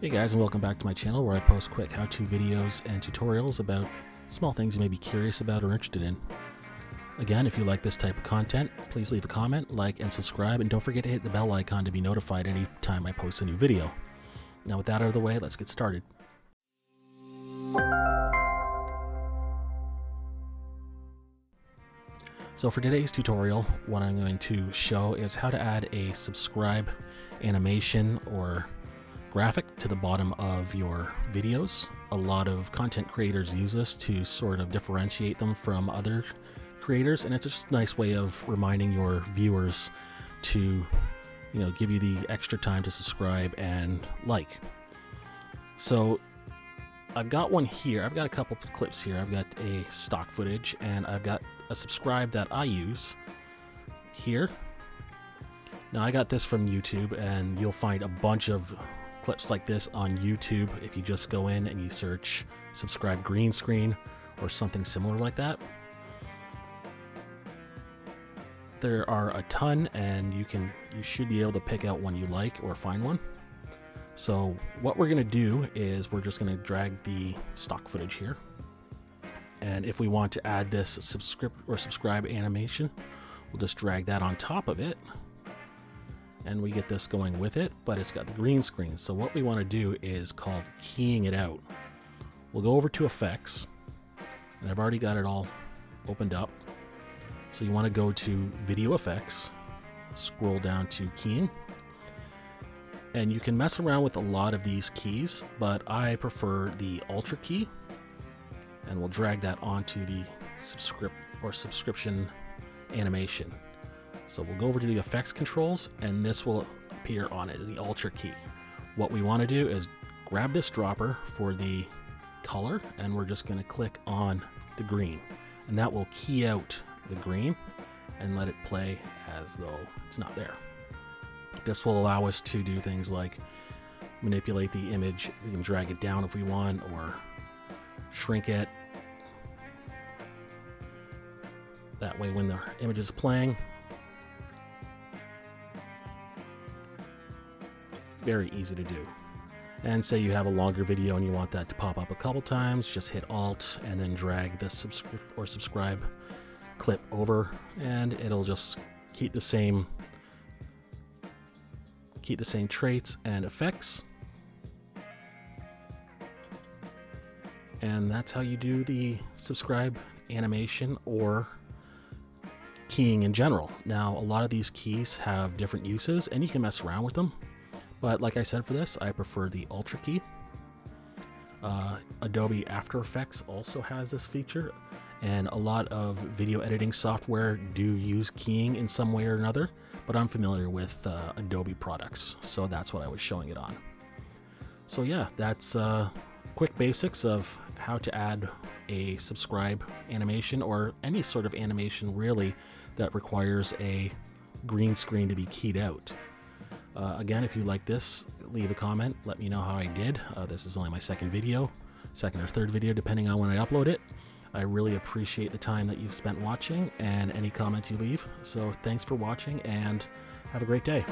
Hey guys, and welcome back to my channel where I post quick how-to videos and tutorials about small things you may be curious about or interested in. Again, if you like this type of content, please leave a comment, like, and subscribe, and don't forget to hit the bell icon to be notified anytime I post a new video. Now with that out of the way, let's get started. So for today's tutorial, what I'm going to show is how to add a subscribe animation or graphic to the bottom of your videos. A lot of content creators use this to sort of differentiate them from other creators, and it's just a nice way of reminding your viewers to, give you the extra time to subscribe and like. So I've got one here. I've got a couple clips here. I've got a stock footage, and I've got a subscribe that I use here. Now I got this from YouTube, and you'll find a bunch of clips like this on YouTube if you just go in and you search subscribe green screen or something similar like that. There are a ton, and you should be able to pick out one you like or find one. So what we're going to do is we're just going to drag the stock footage here, and if we want to add this subscribe animation, we'll just drag that on top of it, and we get this going with it, but it's got the green screen. So what we want to do is called keying it out. We'll go over to effects, and I've already got it all opened up. So you want to go to video effects, scroll down to keying, and you can mess around with a lot of these keys, but I prefer the Ultra key, and we'll drag that onto the subscription animation. So we'll go over to the effects controls, and this will appear on it, the Ultra key. What we want to do is grab this dropper for the color, and we're just going to click on the green, and that will key out the green and let it play as though it's not there. This will allow us to do things like manipulate the image. We can drag it down if we want, or shrink it. That way when the image is playing, very easy to do. And say you have a longer video and you want that to pop up a couple times, just hit Alt and then drag the subscribe clip over, and it'll just keep the same traits and effects. And that's how you do the subscribe animation or keying in general. Now, a lot of these keys have different uses, and you can mess around with them. But like I said, for this, I prefer the Ultra key. Adobe After Effects also has this feature, and a lot of video editing software do use keying in some way or another, but I'm familiar with Adobe products, so that's what I was showing it on. So yeah, that's quick basics of how to add a subscribe animation, or any sort of animation really that requires a green screen to be keyed out. Again, if you like this, leave a comment, let me know how I did. This is only my second or third video, depending on when I upload it. I really appreciate the time that you've spent watching and any comments you leave. So thanks for watching, and have a great day.